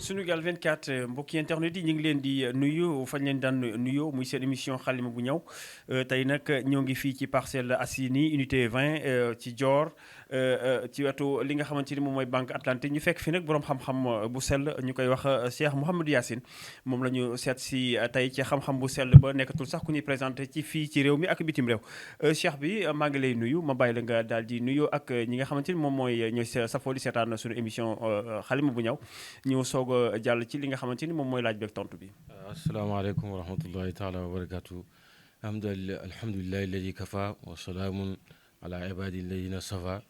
Sunugal 24 mbokki internet yi ñu ngi leen di nuyu fañ leen daan nuyoo muy seen émission xalima bu ñaw tey nag ñoo ngi fii ci Parcelles Assainies unité 20 ci Dior ci wetu li nga xamante ni moom mooy Banque Atlantique ñu fekk fi nag borom xam-xam bu sell ñu koy wax Cheikh Mouhamadou Yassine moom la ñu seet si tey ci xam-xam bu sell ba nekkatul sax ku ñuy présenté ci fii ci réew mi ak bitim réew Cheikh bi maa ngi lay nuyu ma bàyyi la nga daal di nuyoo ak ñi nga xamante ni moom mooy ñooy safoo di seetaan suñu émission xalima bu ñaw ñu soog jàll ci li nga xamante ni moom mooy laaj beeg tontu bi. asalaamaaleykum wa rahmatullahi taala wa barakaatu. alhamdulilahi alladi kafa wa salaamun ala ibadi alladina safa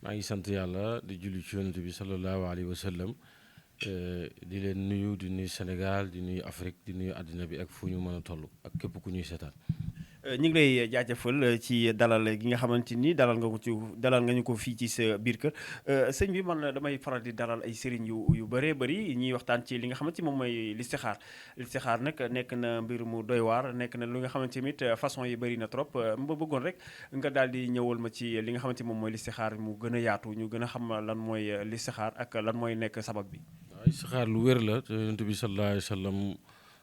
maa ngi sant yàlla di julli ci yonent bi sallallahu alayhi wa sallam di leen nuyu di nuyu Sénégal di nuyu Afrique di nuyu àddina bi ak fu ñu mën a toll ak képp ku ñuy seetaan. ñu ngi lay jaajëfal ci dalal gi nga xamante ni dalal nga ñu ko fii ci sa biir kër sëñ bi man damay faral di dalal ay sëriñ yu bëree bëri ñuy waxtaan ci li nga xamante ni moom mooy listixaar nag nekk na mbir mu doy waar nekk na lu nga xamante ni façon yi bëri na trop ma bëggoon rek nga daal di ñëwal ma ci li nga xamante ni moom mooy listixaar mu gën a yaatu ñu gën a xam lan mooy listixaar ak lan mooy nekk sabab bi. waaw listixaar lu wér la te yonent bi sallallahu alayhi wa sallam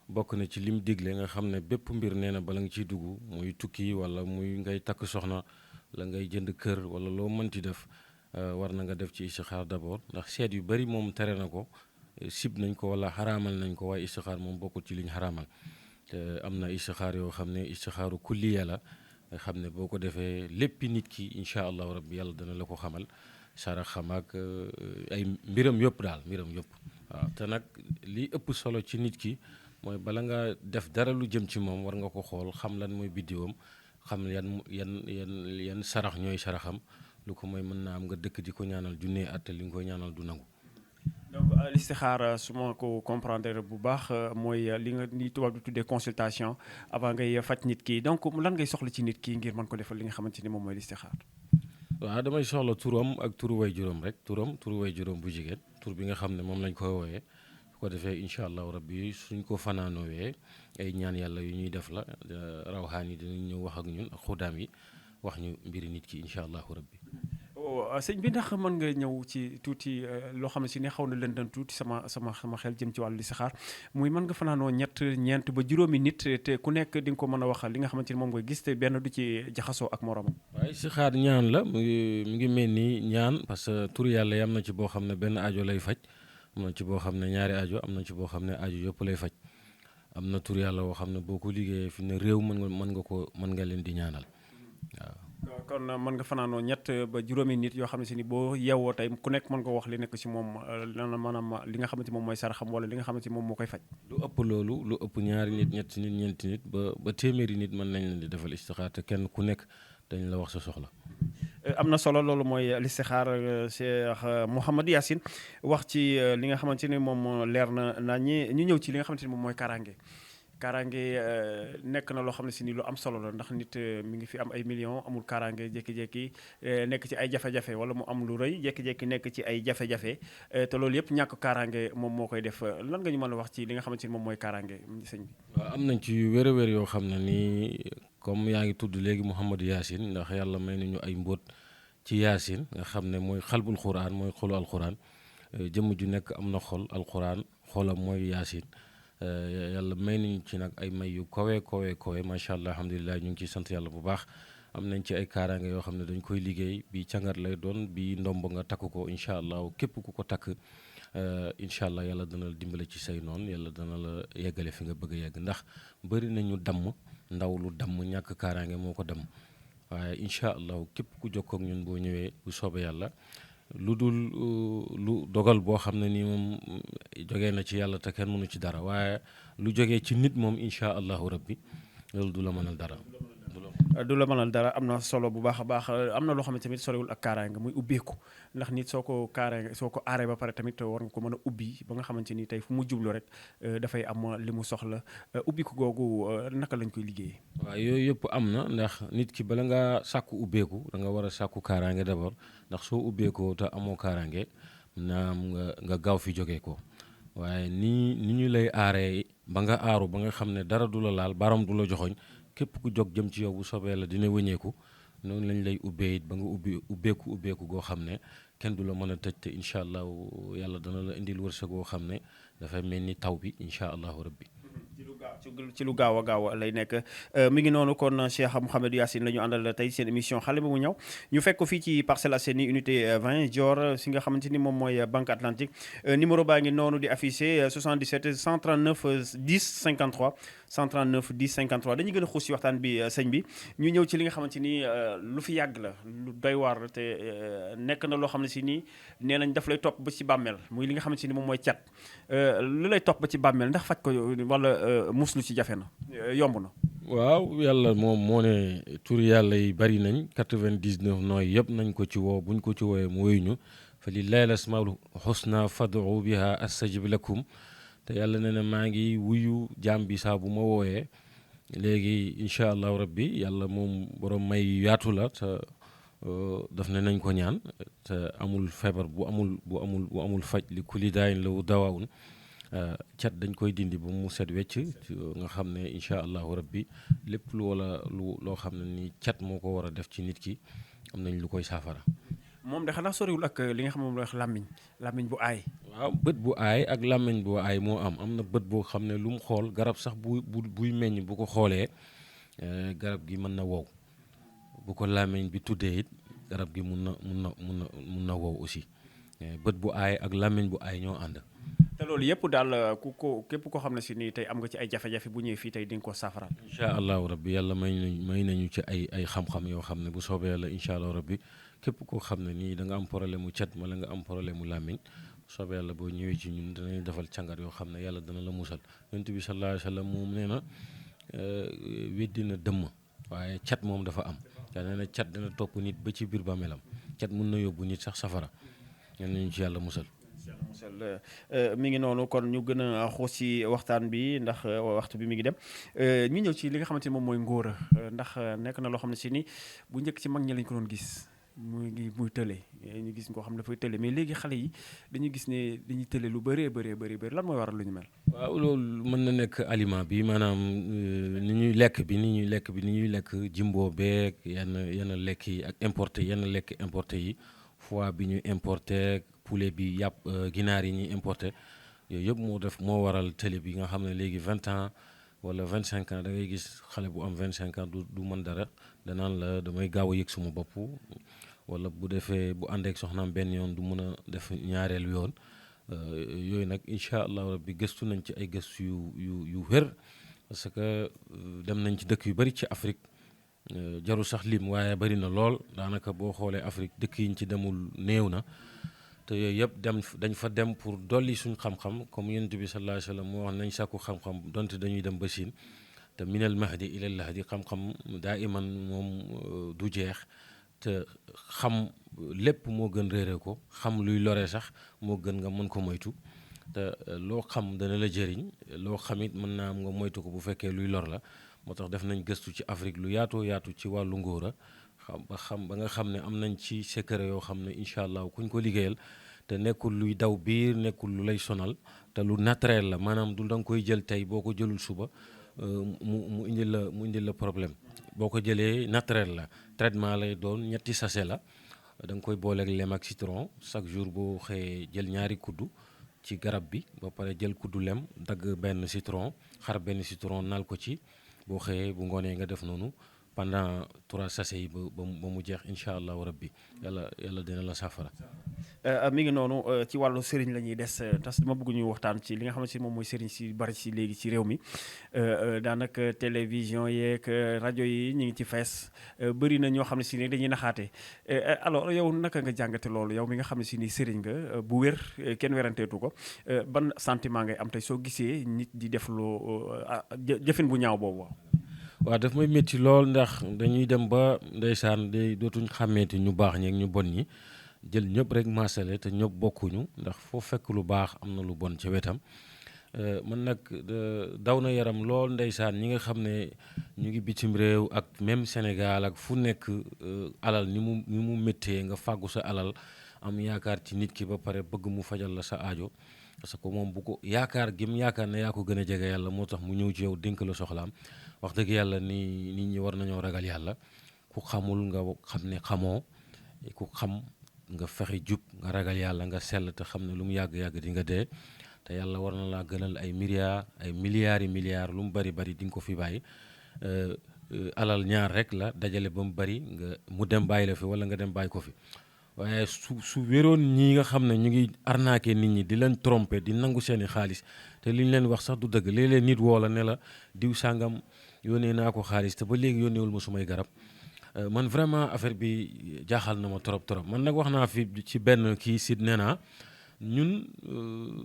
bokk na ci lim digle nga xam ne bépp mbir nee na bala nga ciy dugg muy tukki wala muy ngay takk soxna la ngay jënd kër wala loo mënti def war na nga def ci istixaar d'abord ndax seet yu bari moom tere na ko sib nañ ko wala xaraamal nañ ko waaye istixaar moom bokkul ci liñ xaraamal te am na istixaar yoo xam ne istixaaru kulliya la nga xam ne boo ko defee léppi nit ki incha allahu rabbi yàlla dana la ko xamal sarax xam ak ay mbiram yëpp daal mbiram yëpp waaw te nag li ëpp solo ci nit ki mooy bala nga def dara lu jëm ci moom war nga ko xool xam lan mooy biddiwam xam yan sarax ñooy saraxam lu ko mooy mën naa am nga dëkk di ko ñaanal junne at li nga koy ñaanal du nangu. donc listixaar su ma ko comprendre bu baax mooy li nga ni tubaab di tuddee consultation avant ngay faj nit ki donc lan ngay soxla ci nit ki ngir mën ko defal li nga xamante ni moom mooy listixaar. waaw damay soxla turam ak turu way juróom rek turu way juróom bu jigéen tur bi nga xam ne moom lañ koy wooyee. su ko defee incha allahu rabbi suñ ko fanaanoowee ay ñaan yàlla yu ñuy def la rawxaan yi dinañ ñëw wax ak ñun ak xudaam yi wax ñu mbiri nit ki incha allahu rabbi. sëñ bi ndax mën nga ñëw ci tuuti loo xam ne si ne xaw na lëndëm tuuti sama xel jëm ci wàllu listixaar muy mën nga fanaanoo ñeent ba juróomi nit te ku nekk di nga ko mën a wax li nga xamante ni moom nga gis te benn du ci jaxasoo ak moromam. waaye istixaar ñaan la mu ngi mel ni ñaan parce que tur yàlla yi am na ci boo xam ne benn aajo lay faj. am na ci boo xam ne ñaari aajo am na ci boo xam ne aajo yëpp lay faj am na tur yàlla boo xam ne boo ko liggéeyee fi ne réew mën nga leen di ñaanal waaw. kon mën nga fanaanoo ñett ba juróomi nit yoo xam ne si ni boo yeewoo tey ku nekk mën nga wax li nekk ci moom maanaam li nga xamante moom mooy saraxam wala li nga xamante moom moo koy faj. lu ëpp loolu lu ëpp ñaari nit ñetti nit ñeenti nit ba téeméeri nit mën nañ leen di defal istixaar te kenn ku nekk dañ la wax sa soxla. am na solo loolu mooy listixaar Cheikh Mouhamadou Yassine wax ci li nga xamante ni moom leer na ñu ñëw ci li nga xamante ni moom mooy kaaraange nekk na loo xam ne si ni lu am solo la ndax nit mi ngi fi am ay millions amul kaaraange jékki-jékki nekk ci ay jafe-jafe wala mu am lu rëy jékki-jékki nekk ci ay jafe-jafe te loolu yëpp ñàkk kaaraange moom moo koy def lan nga ñu mën a wax ci li nga xamante ni moom mooy kaaraange sëñ bi. waaw am nañ ci wér-wér yoo xam ne nii comme yaa ngi tudd léegi Mouhamadou Yassine ndax yàlla may nañu ay mbóot ci Yassine nga xam ne mooy xalbul xuraan mooy xolu alxuraan jëmm ju nekk am na xol alxuraan xolam mooy Yassine yàlla may nañu ci nag ay may yu kowe macha allah alhamdulilah ñu ngi ciy sant yàlla bu baax am nañ ci ay kaaraange yoo xam ne dañ koy liggéey bi cangat lay doon bi ndomb nga takk ko incha allah képp ku ko takk incha allah yàlla dana la dimbale ci say noonu yàlla dana la yeggale fi nga bëgg a yegg ndax bëri nañu damm ndaw lu damm ñàkk kaaraange moo ko damm waaye incha allah képp ku jokkoo ak ñun boo ñëwee bu soobee yàlla lu dul lu dogal boo xam ne nii moom jógee na ci yàlla te kenn mënu ci dara waaye lu jógee ci nit moom incha allahu rabbi loolu du la mënal dara. du la mënal dara am na solo bu baax a baax am na loo xam ne tamit sorewul ak kaaraange muy ubbeeku ndax nit soo ko aaree ba pare tamit war nga ko mën a ubbi ba nga xamante ni tey fu mu jublu rek dafay am li mu soxla ubbiku googu naka lañ koy liggéeyee. waaw yooyu yëpp am na ndax nit ki bala ngaa sàkku ubbeeku da nga war a sàkku kaaraange d'abord ndax soo ubbeekoo te amoo kaaraange naam nga gaaw fi jógee ko waaye ni ñu lay aaree ba nga aaru ba nga xam ne dara du la laal baram du la joxoñ képp ku jóg jëm ci yow bu soobee la dina wëñeeku noonu lañ lay ubbee it ba nga ubbeeku goo xam ne kenn du la mën a tëj te incha allahu yàlla dana la indil wërsëg goo xam ne dafay mel ni taw bi incha allahu rabbi. ci lu gaaw a gaaw lay nekk mi ngi noonu kon Cheikh Mouhamadou Yacine la ñu àndal tey seen émission xale bu mu ñëw ñu fekk ko fii ci Parcelles Assainies unité 20 Dior si nga xamante ni moom mooy Banque Atlantique numéro baa ngi noonu di affiché 77 139 10 53 139 10 53 dañuy gën a xuus si waxtaan bi sëñ bi ñu ñëw ci li nga xamante ni lu fi yàgg la lu doy waar te nekk na loo xam ne si nii nee nañ daf lay topp ba ci bàmmeel muy li nga xamante ni moom mooy cat lu lay topp ba ci bàmmeel ndax faj ko wala muslu ci jafe na yomb na. waaw yàlla moom moo ne tur yàlla yi bari nañ 99 nooy yëpp nañ ko ci woo buñ ko ci woowee mu wéy ñu fa lillahi al-asmaul husna fad'u biha astajib lakum te yàlla ne na maa ngi wuyu jaam bi saa bu ma wooyee léegi incha allahu rabbi yàlla moom borom may yaatu la te daf ne nañ ko ñaan te amul feebar bu amul faj li kulli daayin lahu dawaun cat dañ koy dindi ba mu set wecc nga xam ne incha allahu rabbi lépp loo xam ne ni cat moo ko war a def ci nit ki am nañ lu koy saafara. moom de xanaa soriwul ak li nga xam moom la wax làmmiñ bu aay. waaw bët bu aay ak làmmiñ bu aay moo am na bët boo xam ne lu mu xool garab sax buy meññ bu ko xoolee garab gi mën na wow bu ko làmmiñ bi tuddee it garab gi mun na wow aussi bët bu aay ak làmmiñ bu aay ñoo ànd. te loolu yëpp daal képp koo xam ne si nii tey am nga ci ay jafe-jafe bu ñëwee fii tey di nga ko saafaraal. incha allahu rabbi yàlla may nañu ci ay xam-xam yoo xam ne bu soobee yàlla incha allahu rabbi képp koo xam ne nii da nga am problème mu cat wala nga am problème mu làmmiñ bu soobee yàlla boo ñëwee ci ñun danañ defal càngat yoo xam ne yàlla dana la musal yonent bi sallallahu alayhi wa sallam moom nee na weddi na dëmm waaye cat moom dafa am te nee na cat dana topp nit ba ci biir bàmmeelam cat mun na yóbbu nit sax safara ñaan nañu ci yàlla musal. mi ngi noonu kon ñu gën a xuus ci waxtaan bi ndax waxtu bi mi ngi dem ñu ñëw ci li nga xamante ni moom mooy ngóora ndax nekk na loo xam ne si ni bu njëkk ci mag ñi lañ ko doon gis muy tële ñu gis koo xam ne dafay tële mais léegi xale yi dañuy gis ne dañuy tële lu bëree bëri lan mooy waral lu ñu mel. waaw loolu mën na nekk aliment bi maanaam ni ñuy lekk jimbo beeg yenn lekk yi ak importé yenn lekk importé yi foie bi ñu importé poulet bi yàpp ginaar yi ñuy importé yooyu yëpp moo waral télé bi nga xam ne léegi 20 ans wala 25 ans da ngay gis xale bu am 25 ans du mën dara danaan la damay gaaw a yëg suma bopp wala bu àndeek soxnaam benn yoon du mën a def ñaareelu yoon yooyu nag incha allahu rabbi gëstu nañ ci ay gëstu yu wér parce que dem nañ ci dëkk yu bari ci Afrique jarul sax lim waaye bari na lool daanaka boo xoolee Afrique dëkk yi ñu ci demul néew na. te yooyu yëpp dañ fa dem pour dolli suñ xam-xam comme yonent bi sallallahu alayhi wa sallam moo wax nañ sàkku xam-xam donte dañuy dem ba Siin te minal mahdi ilal lahdi xam-xam daa iman moom du jeex te xam lépp moo gën réere ko xam luy lore sax moo gën nga mën ko moytu te loo xam dana la jëriñ loo xamit mën naa am nga moytu ko bu fekkee luy lor la moo tax def nañ gëstu ci Afrique lu yaatoo yaatu ci wàllu ngóora ba nga xam ne am nañ ci secret yoo xam ne incha allah kuñ ko liggéeyal te nekkul luy daw biir nekkul lu lay sonal te lu naturel la maanaam du da nga koy jël tey boo ko jëlul suba mu indil la problème boo ko jëlee naturel la traitement lay doon 2 sachet la da nga koy booleeg lem ak citron chaque jour boo xëyee jël 2 kuddu ci garab bi ba pare jël kuddu lem dagg benn citron xar benn citron naal ko ci boo xëyee bu ngoonee nga def noonu pendant 3 sachets yi ba mu jeex incha allahu rabbi yàlla dina la saafara. mi ngi noonu ci wàllu sëriñ la ñuy des tas dama bëgg ñu waxtaan ci li nga xamante ni moom mooy sëriñ si bari si léegi ci réew mi daanaka télévision yeeg rajo yi ñu ngi ci fees bëri na ñoo xam ne si ni dañuy naxaate alors yow naka nga jàngate loolu yow mi nga xam ne si ni sëriñ nga bu wér kenn weranteetu ko ban sentiment ngay am tey soo gisee nit di def loo jëfin bu ñaaw boobu. waaw daf may métti lool ndax dañuy dem ba ndeysaan dootuñ xàmmeeti ñu baax ñi ak ñu bon ñi jël ñëpp rek maasale te ñëpp bokkuñu ndax foo fekk lu baax am na lu bon ca wetam man nag daw na yaram lool ndeysaan ñi nga xam ne ñu ngi bitim réew ak même Sénégal ak fu nekk alal ni mu méttee nga fàggu sa alal am yaakaar ci nit ki ba pare bëgg mu fajal la sa aajo parce que moom bu ko yaakaar gi mu yaakaar ne yaa ko gën a jege yàlla moo tax mu ñëw ci yow dénk la soxlaam wax dëgg yàlla ni nit ñi war nañoo ragal yàlla ku xamul nga xam ne xamoo ku xam nga fexe jub nga ragal yàlla nga sell te xam ne lu mu yàgg-yàgg di nga dee te yàlla war na laa gënal ay milliards yi milliards lu mu bari bari di nga ko fi bàyyi alal ñaar rek la dajale ba mu bari mu dem bàyyi la fi wala nga dem bàyyi ko fi waaye su wéroon ñii nga xam ne ñu ngi arnaqué nit ñi di leen tromper di nangu seeni xaalis te li ñu leen wax sax du dëgg léeg-léeg nit woo la ne la diw sàngam yónnee naa ko xaalis te ba léegi yónneewul ma sumay garab man vraiment affaire bi jaaxal na ma trop man nag wax naa fi ci benn kii site nee naa ñun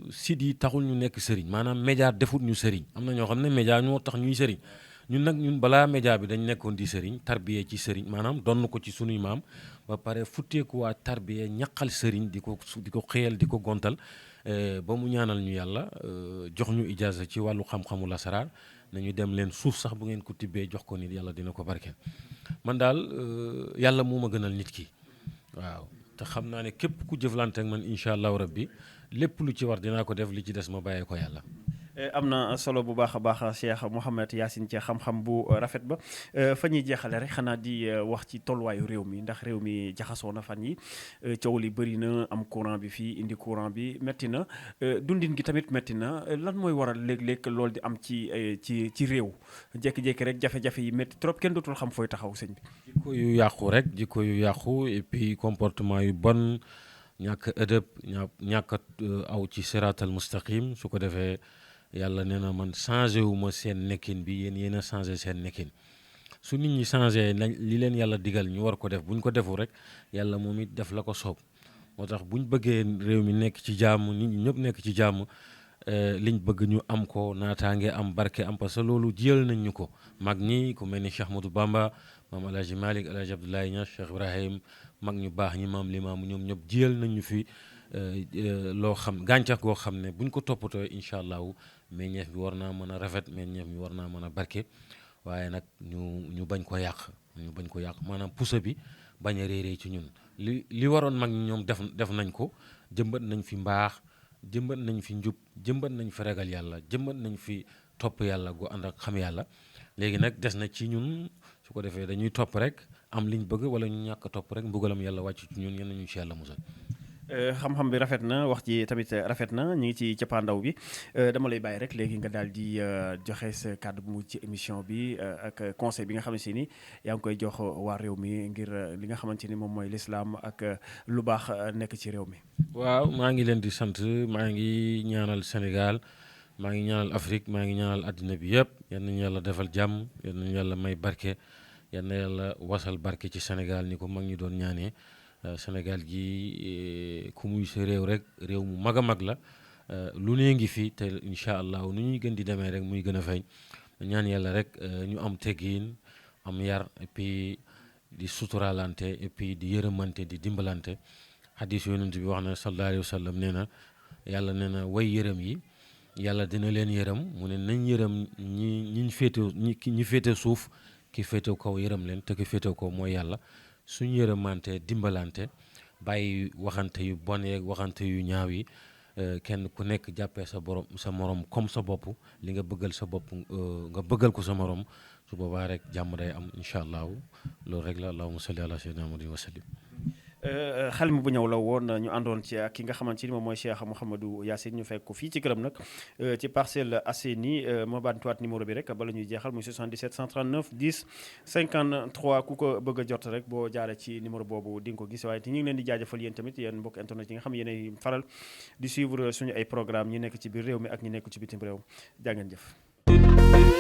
site yi taxul ñu nekk sëriñ maanaam média defut ñu sëriñ am na ñoo xam ne média ñoo tax ñuy sëriñ ñun balaa média bi dañ nekkoon di sëriñ tarbiyee ci sëriñ maanaam donn ko ci sunuy maam ba pare futteeku waa tarbiyee ñaqal sëriñ di ko xëyal di ko gontal ba mu ñaanal ñu yàlla jox ñu ijaaza ci wàllu xam-xamu lasaraar nañu dem leen suuf sax bu ngeen ko tibbee jox ko nit yàlla dina ko barkeel man daal yàlla moo ma gënal nit ki waaw te xam naa ne képp ku jëflante ak man incha allahu rabbi lépp lu ci war dinaa ko def li ci des ma bàyyee ko yàlla. am na solo bu baax a baax Cheikh Mouhamed Yacine ci xam-xam bu rafet ba fa ñuy jeexale rek xanaa di wax ci tolluwaayu réew mi ndax réew mi jaxasoo na fan yi coow li bëri na am courant bi fii indi courant bi métti na dundin gi tamit métti na lan mooy waral léeg-léeg loolu di am ci réew jékki-jékki rek jafe-jafe yi métti trop kenn dootul xam fooy taxaw sëñ bi. jikko yu yàqu rek jikko yu yàqu et puis comportement yu bon ñàkk ëdëb ñàkk aw ci siraatal mustaqim su ko defee. yàlla nee na man changé wu ma seen nekkin bi yéen a changé seen nekkin su nit ñi changé li leen yàlla digal ñu war ko def bu ñu ko deful rek yàlla moom it def la ko soob moo tax bu ñu bëggee réew mi nekk ci jàmm nit ñi ñëpp nekk ci jàmm liñ bëgg ñu am ko naataange am barke am parce que loolu jiyal nañ ñu ko mag ñi ku mel ni Cheikh Ahmadou Bamba maam El Hadj Malick El Hadj Abdoulaye Niass Cheikh Ibrahim mag ñu baax ñi maam Limaamu ñoom ñëpp jiyal nañ ñu fi loo xam gàncax goo xam ne buñ ko toppatoo incha allahu meññeef bi war naa mën a rafet meññeef bi war naa mën a barke waaye nag ñu bañ ko yàq maanaam puso bi bañ a réeree ci ñun li waroon mag ñi ñoom def nañ ko jëmbat nañ fi mbaax jëmbat nañ fi njub jëmbat nañ fi ragal yàlla jëmbat nañ fi topp yàlla gu ànd ak xam yàlla léegi nag des na ci ñun su ko defee dañuy topp rek am liñ bëgg wala ñu ñàkk topp rek mbugalam yàlla wàcc ci ñun ñenn ñu ci yàlla musal. xam-xam bi rafet na wax ji tamit rafet na ñu ngi ci cappaandaw bi dama lay bàyyi rek léegi nga daal di joxe sa kàddu bu mujj ci émission bi ak conseil bi nga xamante ni yaa ngi koy jox waa réew mi ngir li nga xamante ni moom mooy lislaam ak lu baax nekk ci réew mi. waaw maa ngi leen di sant maa ngi ñaanal Sénégal maa ngi ñaanal Afrique maa ngi ñaanal àddina bi yëpp yal nañu yàlla defal jàmm yal nañu yàlla may barke yal na yàlla wasal barke ci Sénégal ni ko mag ñi doon ñaanee. Sénégal gi ku muy sa réew rek réew mu mag a mag la lu nee ngi fi te incha allah nu ñuy gën di demee rek muy gën a feeñ ñaan yàlla rek ñu am teggiin am yar et puis di suturaalante et puis di yërëmante di dimbalante xadis yonent bi wax na sallallahu alayhi wa sallam nee na yàlla nee na way yërëm yi yàlla dina leen yërëm mu ne nañ yërëm ñi féete suuf ki féete kaw yërëm leen te ki féete kaw mooy yàlla suñu yërëmante dimbalante bàyyi waxante yu bon yeeg waxante yu ñaaw yi kenn ku nekk jàppee sa morom comme sa bopp li nga bëggal sa bopp nga bëggal ko sa morom su boobaa rek jàmm day am incha allahu loolu rek la allahumma salli ala sayyidina muhammadin wa sallim. xalima bu ñëw la woon ñu àndoon ci ak ki nga xamante ni moom mooy Cheikh Mouhamadou Yacine ñu fekk ko fii ci këram nag ci Parcelles Assainies ma baantuwaat numéro bi rek bala ñuy jeexal muy 77 139 10 53 ku ko bëgg a jot rek boo jaaree ci numéro boobu di nga ko gis waaye te ñu ngi leen di jaajëfal yéen tamit yéen mbokk internet yi nga xam yéenay faral di suivre suñu ay programme ñi nekk ci biir réew mi ak ñi nekk ci bitim réew jaa ngeen jëf.